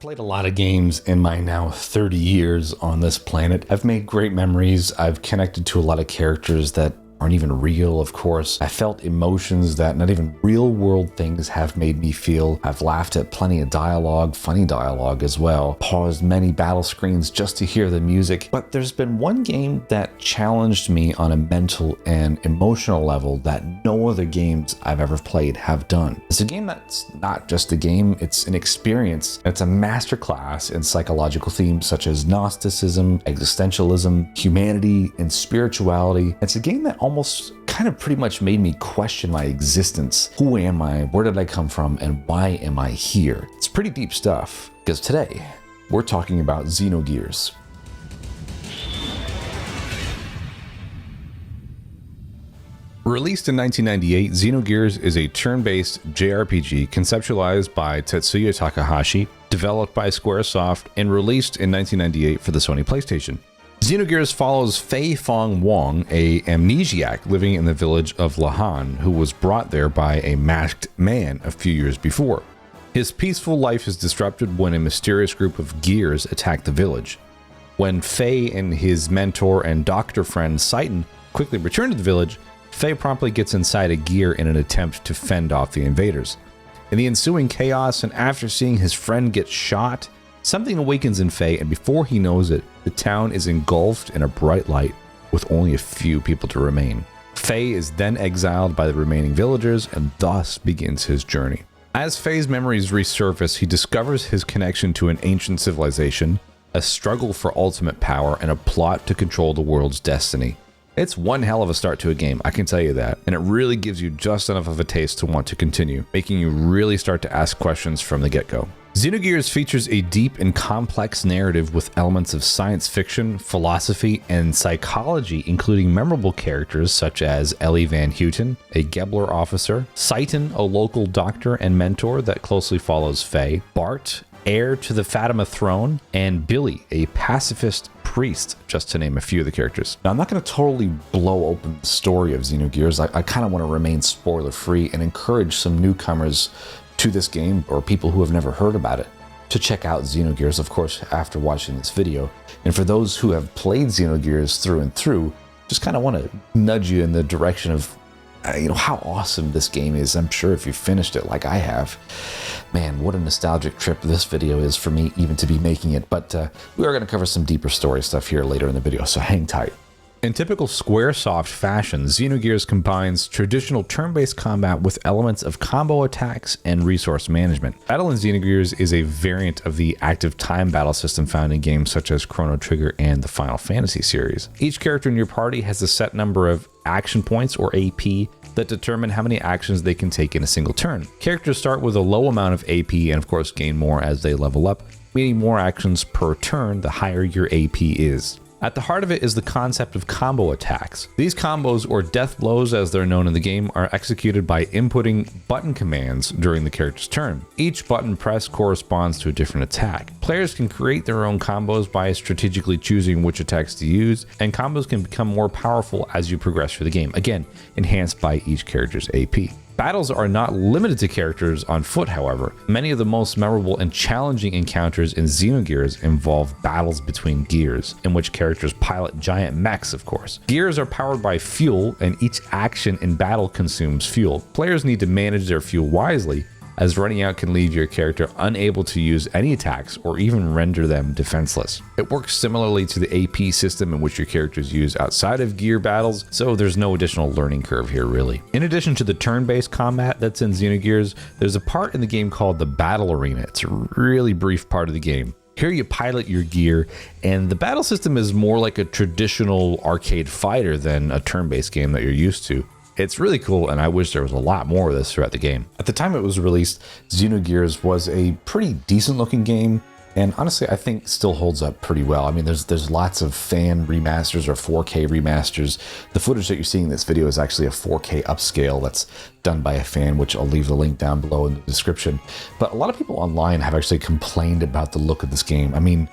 Played a lot of games in my now 30 years on this planet. I've made great memories. I've connected to a lot of characters that aren't even real, of course. I felt emotions that not even real world things have made me feel. I've laughed at plenty of dialogue, funny dialogue as well. Paused many battle screens just to hear the music. But there's been one game that challenged me on a mental and emotional level that no other games I've ever played have done. It's a game that's not just a game, it's an experience. It's a masterclass in psychological themes such as Gnosticism, existentialism, humanity, and spirituality. It's a game that almost kind of pretty much made me question my existence. Who am I? Where did I come from? And why am I here? It's pretty deep stuff, because today we're talking about Xenogears. Released in 1998, Xenogears is a turn-based JRPG conceptualized by Tetsuya Takahashi, developed by Squaresoft, and released in 1998 for the Sony PlayStation. Xenogears follows Fei Fong Wong, a amnesiac living in the village of Lahan, who was brought there by a masked man a few years before. His peaceful life is disrupted when a mysterious group of gears attack the village. When Fei and his mentor and doctor friend Saiton quickly return to the village, Fei promptly gets inside a gear in an attempt to fend off the invaders. In the ensuing chaos, and after seeing his friend get shot, something awakens in Fei, and before he knows it, the town is engulfed in a bright light with only a few people to remain. Fei is then exiled by the remaining villagers and thus begins his journey. As Fei's memories resurface, he discovers his connection to an ancient civilization, a struggle for ultimate power, and a plot to control the world's destiny. It's one hell of a start to a game, I can tell you that, and it really gives you just enough of a taste to want to continue, making you really start to ask questions from the get-go. Xenogears features a deep and complex narrative with elements of science fiction, philosophy, and psychology, including memorable characters such as Ellie Van Houten, a Gebler officer, Saiton, a local doctor and mentor that closely follows Fei, Bart, heir to the Fatima throne, and Billy, a pacifist priest, just to name a few of the characters. Now, I'm not going to totally blow open the story of Xenogears. I kind of want to remain spoiler-free and encourage some newcomers to this game, or people who have never heard about it, to check out Xenogears, of course, after watching this video. And for those who have played Xenogears through and through, just kind of want to nudge you in the direction of how awesome this game is. I'm sure if you finished it like I have, man, what a nostalgic trip this video is for me even to be making it. But we are going to cover some deeper story stuff here later in the video, so hang tight. In typical Squaresoft fashion, Xenogears combines traditional turn-based combat with elements of combo attacks and resource management. Battle in Xenogears is a variant of the active time battle system found in games such as Chrono Trigger and the Final Fantasy series. Each character in your party has a set number of action points, or AP, that determine how many actions they can take in a single turn. Characters start with a low amount of AP and of course gain more as they level up, meaning more actions per turn the higher your AP is. At the heart of it is the concept of combo attacks. These combos, or death blows as they're known in the game, are executed by inputting button commands during the character's turn. Each button press corresponds to a different attack. Players can create their own combos by strategically choosing which attacks to use, and combos can become more powerful as you progress through the game, again, enhanced by each character's AP. Battles are not limited to characters on foot, however. Many of the most memorable and challenging encounters in Xenogears involve battles between gears, in which characters pilot giant mechs, of course. Gears are powered by fuel, and each action in battle consumes fuel. Players need to manage their fuel wisely, as running out can leave your character unable to use any attacks or even render them defenseless. It works similarly to the AP system in which your characters use outside of gear battles, so there's no additional learning curve here really. In addition to the turn-based combat that's in Xenogears, there's a part in the game called the Battle Arena. It's a really brief part of the game. Here you pilot your gear, and the battle system is more like a traditional arcade fighter than a turn-based game that you're used to. It's really cool, and I wish there was a lot more of this throughout the game. At the time it was released, Xenogears was a pretty decent looking game, and honestly I think still holds up pretty well. I mean, there's lots of fan remasters or 4K remasters. The footage that you're seeing in this video is actually a 4K upscale that's done by a fan, which I'll leave the link down below in the description. But a lot of people online have actually complained about the look of this game. I mean,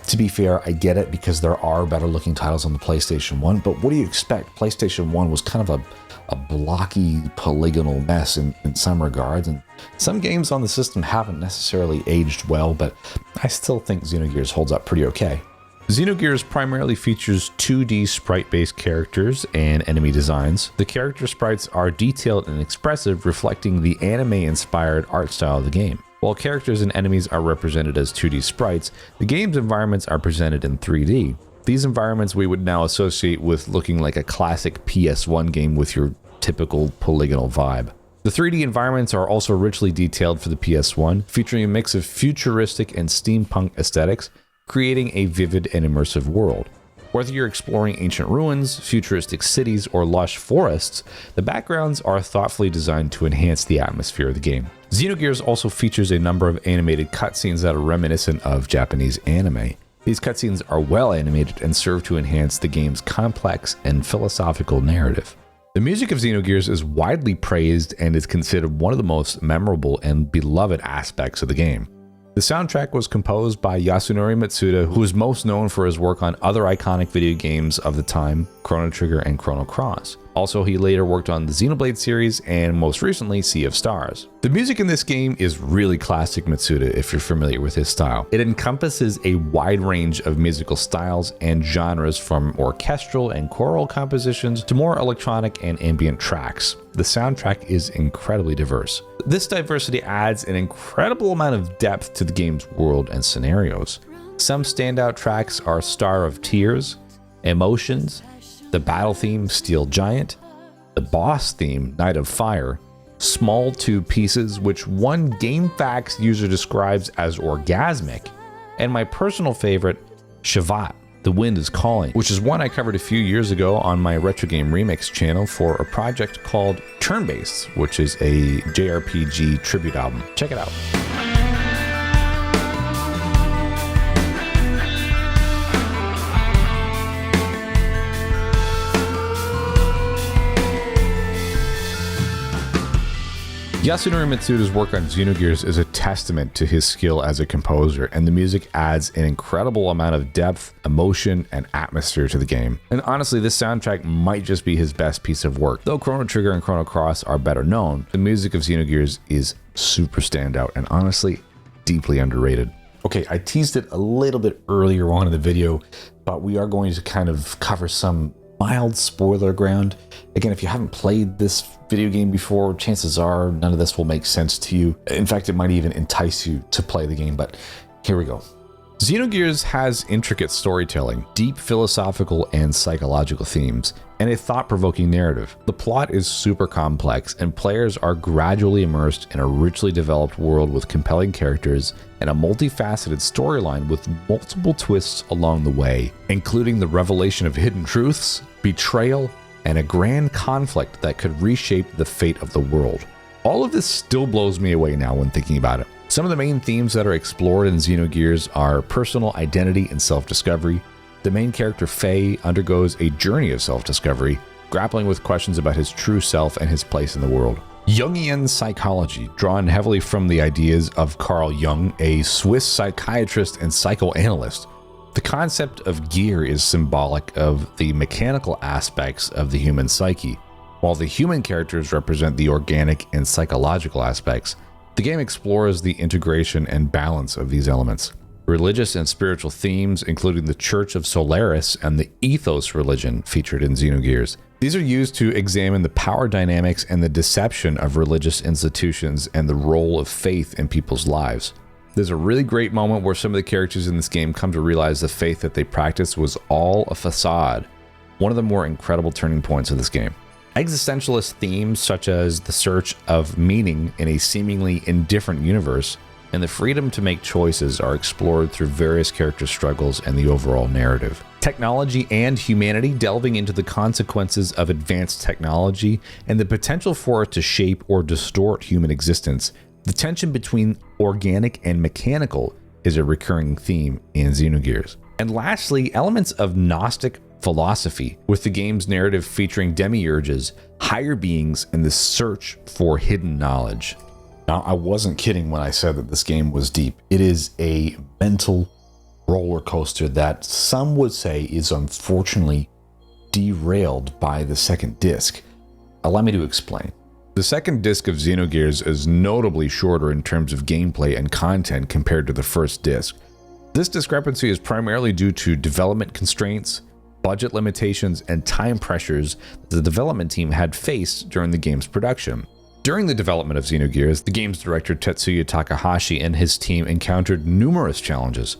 to be fair, I get it because there are better looking titles on the PlayStation 1, but what do you expect? PlayStation 1 was kind of a a blocky polygonal mess in some regards, and some games on the system haven't necessarily aged well, but I still think Xenogears holds up pretty okay. Xenogears primarily features 2D sprite-based characters and enemy designs. The character sprites are detailed and expressive, reflecting the anime-inspired art style of the game. While characters and enemies are represented as 2D sprites, the game's environments are presented in 3D. These environments we would now associate with looking like a classic PS1 game with your typical polygonal vibe. The 3D environments are also richly detailed for the PS1, featuring a mix of futuristic and steampunk aesthetics, creating a vivid and immersive world. Whether you're exploring ancient ruins, futuristic cities, or lush forests, the backgrounds are thoughtfully designed to enhance the atmosphere of the game. Xenogears also features a number of animated cutscenes that are reminiscent of Japanese anime. These cutscenes are well animated and serve to enhance the game's complex and philosophical narrative. The music of Xenogears is widely praised and is considered one of the most memorable and beloved aspects of the game. The soundtrack was composed by Yasunori Mitsuda, who is most known for his work on other iconic video games of the time, Chrono Trigger and Chrono Cross. Also, he later worked on the Xenoblade series and most recently Sea of Stars. The music in this game is really classic Mitsuda if you're familiar with his style. It encompasses a wide range of musical styles and genres, from orchestral and choral compositions to more electronic and ambient tracks. The soundtrack is incredibly diverse. This diversity adds an incredible amount of depth to the game's world and scenarios. Some standout tracks are Star of Tears, Emotions, the battle theme Steel Giant, the boss theme Night of Fire, Small Two Pieces, which one GameFAQs user describes as orgasmic, and my personal favorite, Shavat, The Wind is Calling, which is one I covered a few years ago on my Retro Game Remix channel for a project called Turn-Based, which is a JRPG tribute album. Check it out. Yasunori Mitsuda's work on Xenogears is a testament to his skill as a composer, and the music adds an incredible amount of depth, emotion, and atmosphere to the game. And honestly, this soundtrack might just be his best piece of work. Though Chrono Trigger and Chrono Cross are better known, the music of Xenogears is super standout and honestly deeply underrated. Okay, I teased it a little bit earlier on in the video, but we are going to kind of cover some mild spoiler ground. Again, if you haven't played this video game before, chances are none of this will make sense to you. In fact, it might even entice you to play the game, but here we go. Xenogears has intricate storytelling, deep philosophical and psychological themes, and a thought-provoking narrative. The plot is super complex, and players are gradually immersed in a richly developed world with compelling characters and a multifaceted storyline with multiple twists along the way, including the revelation of hidden truths, betrayal, and a grand conflict that could reshape the fate of the world. All of this still blows me away now when thinking about it. Some of the main themes that are explored in Xenogears are personal identity and self-discovery. The main character, Faye, undergoes a journey of self-discovery, grappling with questions about his true self and his place in the world. Jungian psychology, drawn heavily from the ideas of Carl Jung, a Swiss psychiatrist and psychoanalyst. The concept of gear is symbolic of the mechanical aspects of the human psyche, while the human characters represent the organic and psychological aspects. The game explores the integration and balance of these elements. Religious and spiritual themes, including the Church of Solaris and the Ethos religion, featured in Xenogears. These are used to examine the power dynamics and the deception of religious institutions and the role of faith in people's lives. There's a really great moment where some of the characters in this game come to realize the faith that they practiced was all a facade, one of the more incredible turning points of this game. Existentialist themes such as the search of meaning in a seemingly indifferent universe and the freedom to make choices are explored through various character struggles and the overall narrative. Technology and humanity, delving into the consequences of advanced technology and the potential for it to shape or distort human existence. The tension between organic and mechanical is a recurring theme in Xenogears. And lastly, elements of Gnostic philosophy, with the game's narrative featuring demiurges, higher beings, and the search for hidden knowledge. Now, I wasn't kidding when I said that this game was deep. It is a mental roller coaster that some would say is unfortunately derailed by the second disc. Allow me to explain. The second disc of Xenogears is notably shorter in terms of gameplay and content compared to the first disc. This discrepancy is primarily due to development constraints, budget limitations, and time pressures that the development team had faced during the game's production. During the development of Xenogears, the game's director Tetsuya Takahashi and his team encountered numerous challenges.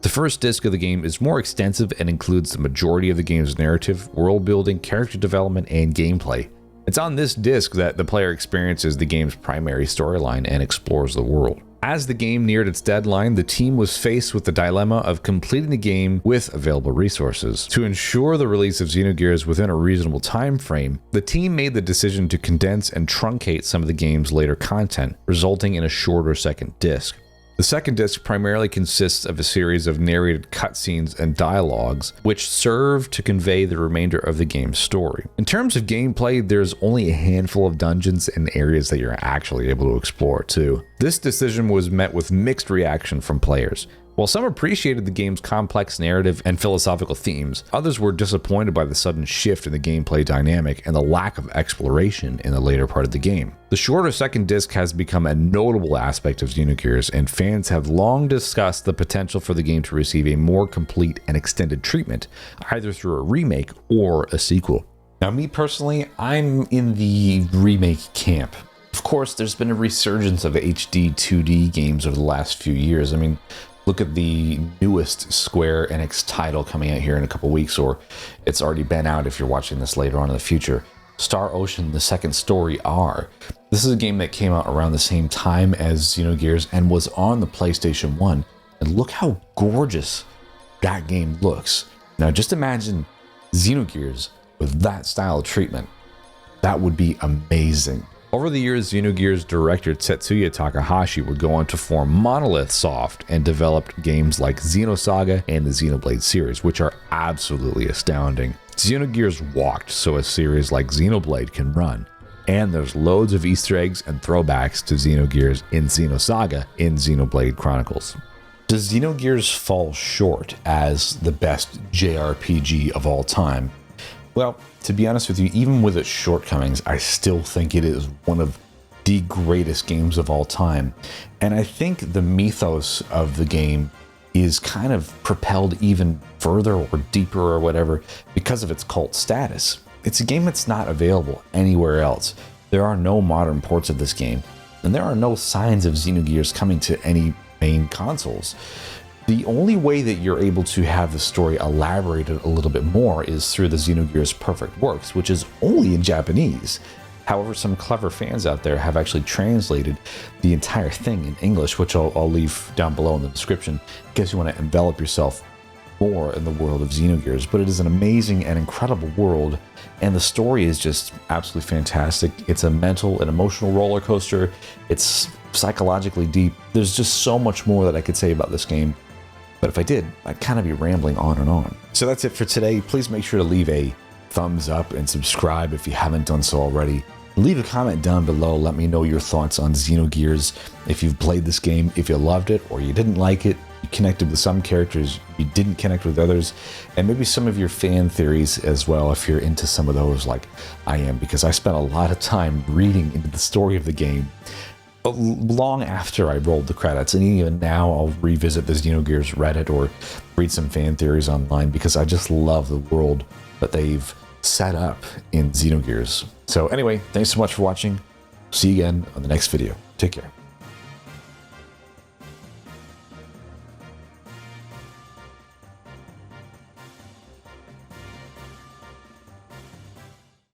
The first disc of the game is more extensive and includes the majority of the game's narrative, world building, character development, and gameplay. It's on this disc that the player experiences the game's primary storyline and explores the world. As the game neared its deadline, the team was faced with the dilemma of completing the game with available resources. To ensure the release of Xenogears within a reasonable time frame, the team made the decision to condense and truncate some of the game's later content, resulting in a shorter second disc. The second disc primarily consists of a series of narrated cutscenes and dialogues, which serve to convey the remainder of the game's story. In terms of gameplay, there's only a handful of dungeons and areas that you're actually able to explore too. This decision was met with mixed reaction from players. While some appreciated the game's complex narrative and philosophical themes, others were disappointed by the sudden shift in the gameplay dynamic and the lack of exploration in the later part of the game. The shorter second disc has become a notable aspect of Xenogears, and fans have long discussed the potential for the game to receive a more complete and extended treatment, either through a remake or a sequel. Now, me personally, I'm in the remake camp. Of course, there's been a resurgence of HD 2D games over the last few years. I mean, look at the newest Square Enix title coming out here in a couple weeks, or it's already been out if you're watching this later on in the future. Star Ocean: The Second Story R. This is a game that came out around the same time as Xenogears and was on the PlayStation 1. And look how gorgeous that game looks. Now just imagine Xenogears with that style of treatment. That would be amazing. Over the years, Xenogears director Tetsuya Takahashi would go on to form Monolith Soft and developed games like Xenosaga and the Xenoblade series, which are absolutely astounding. Xenogears walked so a series like Xenoblade can run, and there's loads of Easter eggs and throwbacks to Xenogears in Xenosaga in Xenoblade Chronicles. Does Xenogears fall short as the best JRPG of all time? Well, to be honest with you, even with its shortcomings, I still think it is one of the greatest games of all time. And I think the mythos of the game is kind of propelled even further or deeper or whatever because of its cult status. It's a game that's not available anywhere else. There are no modern ports of this game, and there are no signs of Xenogears coming to any main consoles. The only way that you're able to have the story elaborated a little bit more is through the Xenogears Perfect Works, which is only in Japanese. However, some clever fans out there have actually translated the entire thing in English, which I'll leave down below in the description in case you want to envelop yourself more in the world of Xenogears. But it is an amazing and incredible world, and the story is just absolutely fantastic. It's a mental and emotional roller coaster. It's psychologically deep. There's just so much more that I could say about this game. But if I did, I'd kind of be rambling on and on. So that's it for today. Please make sure to leave a thumbs up and subscribe if you haven't done so already. Leave a comment down below. Let me know your thoughts on Xenogears. If you've played this game, if you loved it or you didn't like it, you connected with some characters, you didn't connect with others, and maybe some of your fan theories as well if you're into some of those like I am, because I spent a lot of time reading into the story of the game long after I rolled the credits, and even now I'll revisit the Xenogears Reddit or read some fan theories online because I just love the world that they've set up in Xenogears. So anyway, thanks so much for watching. See you again on the next video. Take care.